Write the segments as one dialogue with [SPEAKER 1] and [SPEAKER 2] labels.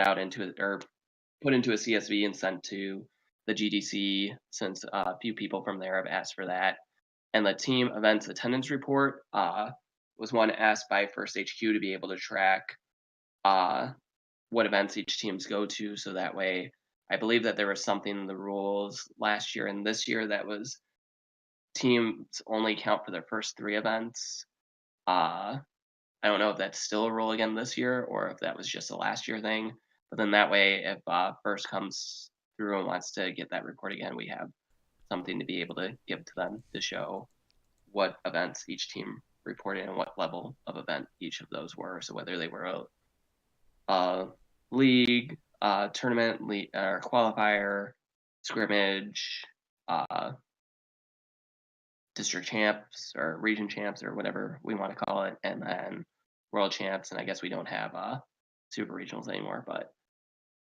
[SPEAKER 1] printed out or put into a CSV and sent to the GDC, since a few people from there have asked for that. And the team events attendance report was one asked by First HQ to be able to track what events each teams go to, so that way, I believe that there was something in the rules last year and this year that was teams only count for their first 3 events. I don't know if that's still a rule again this year or if that was just a last year thing. But then that way, if First comes through and wants to get that report again, we have something to be able to give to them to show what events each team reported and what level of event each of those were. So whether they were a league, tournament, or qualifier, scrimmage, district champs or region champs or whatever we want to call it, and then world champs. And I guess we don't have super regionals anymore, but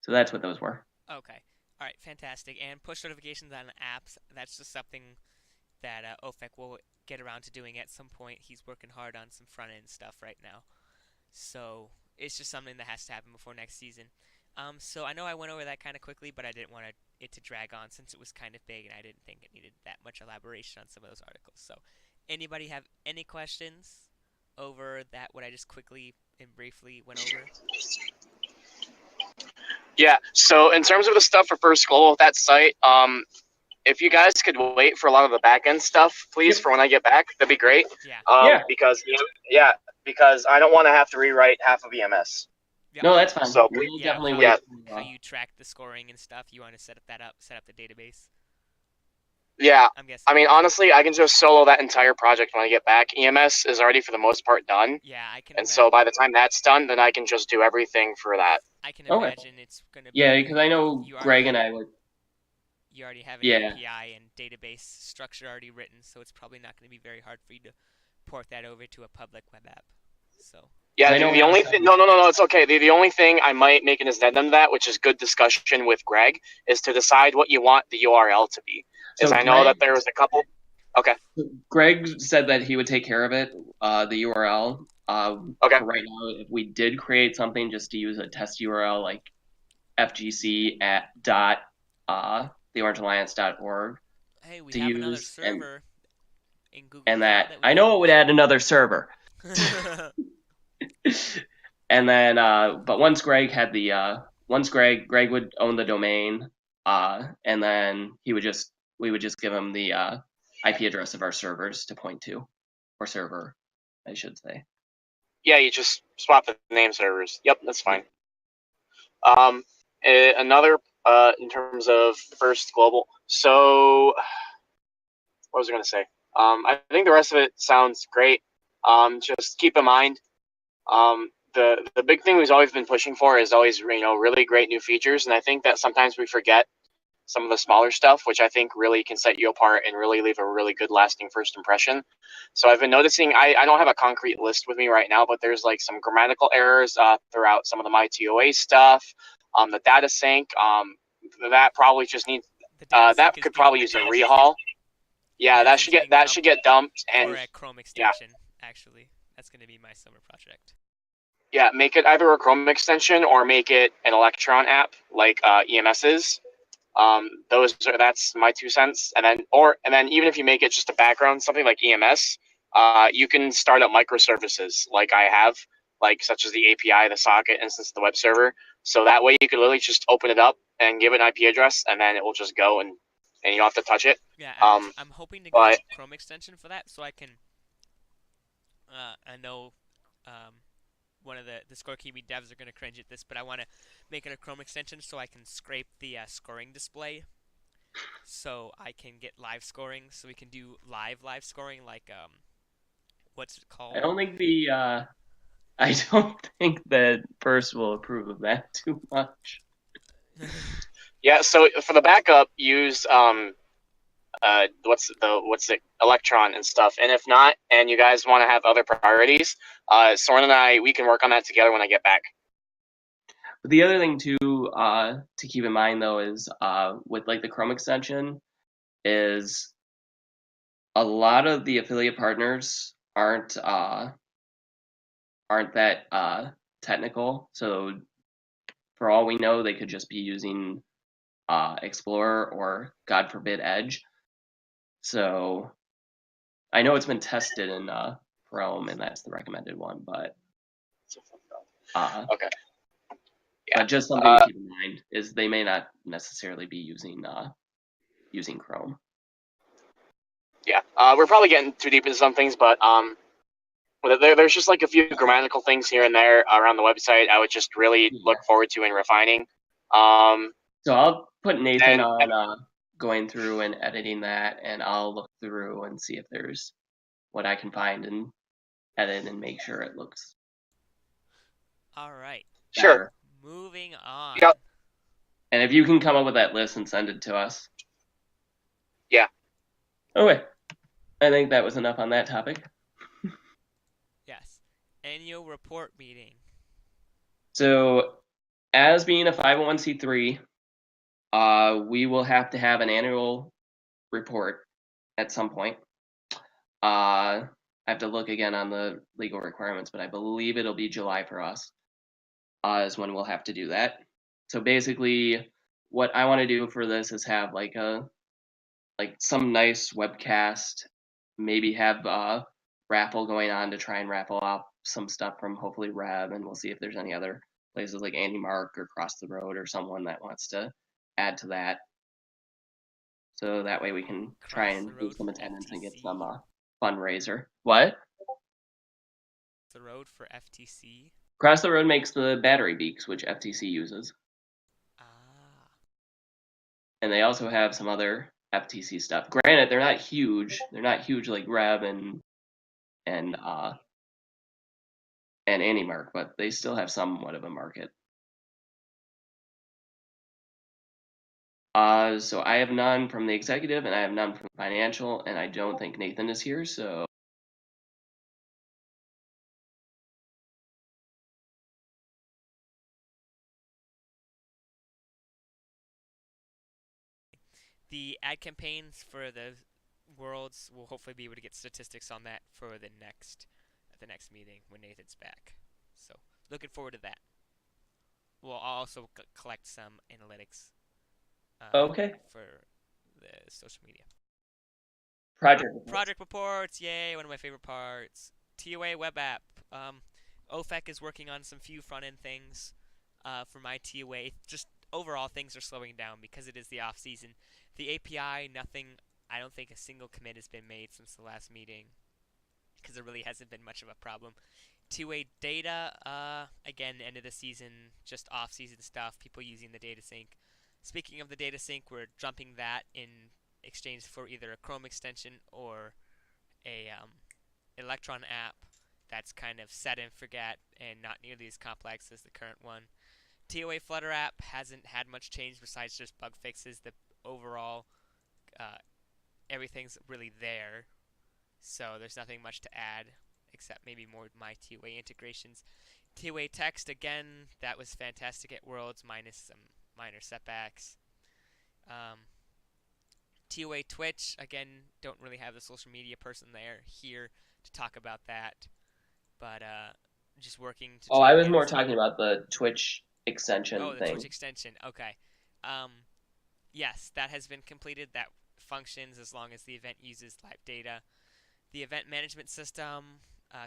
[SPEAKER 1] so that's what those were.
[SPEAKER 2] Okay. All right, fantastic. And push notifications on apps, that's just something that OFEC will get around to doing at some point. He's working hard on some front end stuff right now. So it's just something that has to happen before next season. So I know I went over that kind of quickly, but I didn't want it to drag on since it was kind of big and I didn't think it needed that much elaboration on some of those articles. So anybody have any questions over that, what I just quickly and briefly went over?
[SPEAKER 3] Yeah, so in terms of the stuff for First Global, that site, if you guys could wait for a lot of the back end stuff, please, for when I get back, that'd be great.
[SPEAKER 2] Yeah.
[SPEAKER 3] Because I don't want to have to rewrite half of EMS.
[SPEAKER 1] Yep. No, that's fine.
[SPEAKER 3] So
[SPEAKER 1] we'll definitely
[SPEAKER 2] wait. How you track the scoring and stuff, you want to set up the database.
[SPEAKER 3] Yeah, I mean, honestly, I can just solo that entire project when I get back. EMS is already, for the most part, done.
[SPEAKER 2] Yeah, I can.
[SPEAKER 3] And so by the time that's done, then I can just do everything for that.
[SPEAKER 2] I can imagine it's going to be...
[SPEAKER 1] Yeah, because I know Greg and I would...
[SPEAKER 2] You already have an API and database structure already written, so it's probably not going to be very hard for you to port that over to a public web app. So...
[SPEAKER 3] Yeah, the only thing... No, it's okay. The only thing I might make an addendum to that, which is good discussion with Greg, is to decide what you want the URL to be. Because I know that there was a couple... Okay.
[SPEAKER 1] Greg said that he would take care of it, the URL.
[SPEAKER 3] Okay.
[SPEAKER 1] Right now, if we did create something, just to use a test URL like FGC at theorangealliance.org.
[SPEAKER 2] Hey, we have another server in Google.
[SPEAKER 1] And that I know it would add another server. And then, but once Greg had the, Greg would own the domain, and then we would just give him the IP address of our servers to point to, or server, I should say.
[SPEAKER 3] Yeah, you just swap the name servers. Yep, that's fine. Another, in terms of First Global. So, what was I going to say? I think the rest of it sounds great. Just keep in mind, the big thing we've always been pushing for is always, really great new features, and I think that sometimes we forget some of the smaller stuff, which I think really can set you apart and really leave a really good lasting first impression. So I've been noticing, I don't have a concrete list with me right now, but there's like some grammatical errors throughout some of the MyTOA stuff, the data sync, that probably just needs, that could probably use a rehaul. Yeah, that should get dumped. And
[SPEAKER 2] or a Chrome extension, actually. That's going to be my summer project.
[SPEAKER 3] Yeah, make it either a Chrome extension or make it an Electron app like EMS is. That's my 2 cents. And then even if you make it just a background, something like EMS, you can start up microservices like I have, like such as the API, the socket instance, the web server. So that way you can literally just open it up and give it an IP address, and then it will just go and you don't have to touch it.
[SPEAKER 2] Yeah, I'm hoping to get a Chrome extension for that, so I can. I know. One of the Scorekeeping devs are going to cringe at this, but I want to make it a Chrome extension so I can scrape the scoring display, so I can get live scoring, so we can do live scoring, like what's it called?
[SPEAKER 1] I don't think that First will approve of that too much.
[SPEAKER 3] Yeah, so for the backup, use Electron and stuff. And if not, and you guys want to have other priorities, Soren and we can work on that together when I get back.
[SPEAKER 1] But the other thing too, to keep in mind though, is with like the Chrome extension, is a lot of the affiliate partners aren't that technical. So for all we know, they could just be using Explorer or, God forbid, Edge. So I know it's been tested in Chrome, and that's the recommended one, but
[SPEAKER 3] Okay. Yeah.
[SPEAKER 1] But just something to keep in mind is they may not necessarily be using Chrome.
[SPEAKER 3] Yeah, we're probably getting too deep into some things, but there's just like a few grammatical things here and there around the website I would just really look forward to and refining.
[SPEAKER 1] So I'll put Nathan on going through and editing that, and I'll look through and see if there's what I can find and edit and make sure it looks
[SPEAKER 2] All right.
[SPEAKER 3] Sure.
[SPEAKER 1] better.
[SPEAKER 2] Moving on.
[SPEAKER 3] Yep.
[SPEAKER 1] And if you can come up with that list and send it to us.
[SPEAKER 3] Yeah.
[SPEAKER 1] Okay. I think that was enough on that topic.
[SPEAKER 2] Yes. Annual report meeting.
[SPEAKER 1] So, as being a 501c3, we will have to have an annual report at some point. I have to look again on the legal requirements, but I believe it'll be July for us, is when we'll have to do that. So basically, what I want to do for this is have like some nice webcast, maybe have a raffle going on to try and raffle off some stuff from hopefully Rev, and we'll see if there's any other places like Andy Mark or Cross the Road or someone that wants to add to that. So that way we can try and do some attendance and get some fundraiser. What?
[SPEAKER 2] The road for FTC.
[SPEAKER 1] Cross the Road makes the battery beaks, which FTC uses. And they also have some other FTC stuff. Granted, they're not huge. They're not huge like Rev and AnyMark, but they still have somewhat of a market. So I have none from the executive, and I have none from financial, and I don't think Nathan is here, so.
[SPEAKER 2] The ad campaigns for the Worlds, will hopefully be able to get statistics on that for the next meeting when Nathan's back. So looking forward to that. We'll also collect some analytics.
[SPEAKER 1] Okay.
[SPEAKER 2] For the social media.
[SPEAKER 1] Project
[SPEAKER 2] reports, yay! One of my favorite parts. TOA web app. OFEC is working on some few front end things for my TOA. Just overall, things are slowing down because it is the off season. The API, nothing. I don't think a single commit has been made since the last meeting because there really hasn't been much of a problem. TOA data, again, end of the season, just off season stuff. People using the data sync. Speaking of the data sync, we're jumping that in exchange for either a Chrome extension or a Electron app that's kind of set and forget and not nearly as complex as the current one. TOA Flutter app hasn't had much change besides just bug fixes. The overall, everything's really there, so there's nothing much to add except maybe more my TOA integrations. TOA text, again, that was fantastic at Worlds, minus some minor setbacks. TOA Twitch, again, don't really have the social media person here to talk about that, but just working to.
[SPEAKER 1] I was more talking about the Twitch extension thing.
[SPEAKER 2] Oh, the Twitch extension. Okay. Yes, that has been completed. That functions as long as the event uses live data. The event management system,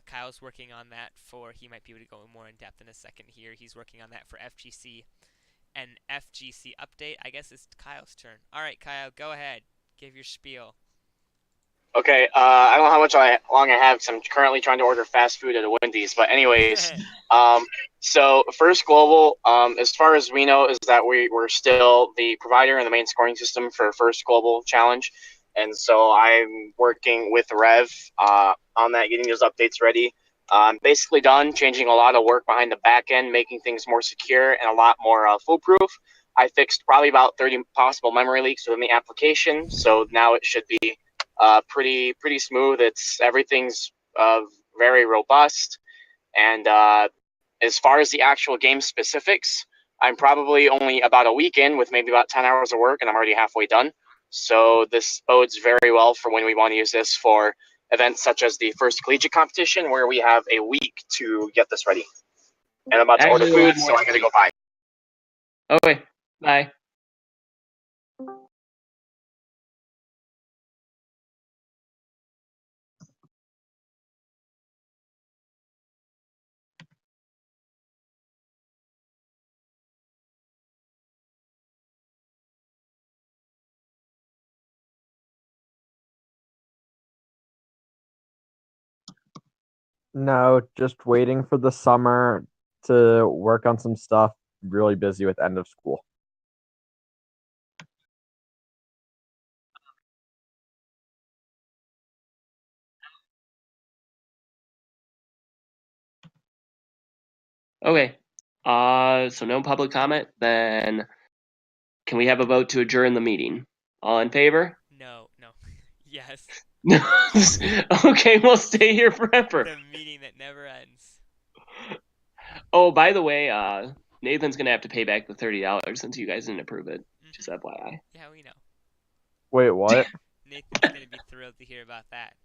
[SPEAKER 2] Kyle's working on that he might be able to go more in depth in a second here. He's working on that for FGC. An FGC update. I guess it's Kyle's turn. All right, Kyle, go ahead. Give your spiel.
[SPEAKER 3] Okay, I don't know how much long I have because I'm currently trying to order fast food at a Wendy's. But anyways, so First Global, as far as we know, is that we're still the provider and the main scoring system for First Global Challenge. And so I'm working with Rev on that, getting those updates ready. I'm basically done changing a lot of work behind the back end, making things more secure and a lot more foolproof. I fixed probably about 30 possible memory leaks within the application, so now it should be pretty smooth. Everything's very robust, and as far as the actual game specifics, I'm probably only about a week in with maybe about 10 hours of work, and I'm already halfway done. So this bodes very well for when we want to use this for events such as the first collegiate competition, where we have a week to get this ready. And I'm about to order food, so I'm going to go buy.
[SPEAKER 1] Okay, bye.
[SPEAKER 4] No, just waiting for the summer to work on some stuff. Really busy with end of school.
[SPEAKER 1] Okay. So no public comment. Then can we have a vote to adjourn the meeting? All in favor?
[SPEAKER 2] No. Yes.
[SPEAKER 1] No. Okay, we'll stay here forever.
[SPEAKER 2] The meeting that never ends.
[SPEAKER 1] Oh, by the way, Nathan's gonna have to pay back the $30 since you guys didn't approve it. Just
[SPEAKER 2] Mhm.
[SPEAKER 1] FYI.
[SPEAKER 2] Yeah, we know.
[SPEAKER 4] Wait, what?
[SPEAKER 2] Nathan's gonna be thrilled to hear about that.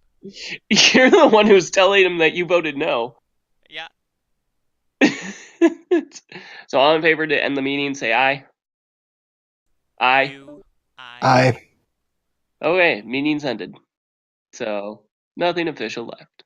[SPEAKER 1] You're the one who's telling him that you voted no.
[SPEAKER 2] Yeah.
[SPEAKER 1] So all in favor to end the meeting, say aye. Aye.
[SPEAKER 2] You, I.
[SPEAKER 5] Aye.
[SPEAKER 1] Okay, meeting's ended. So nothing official left.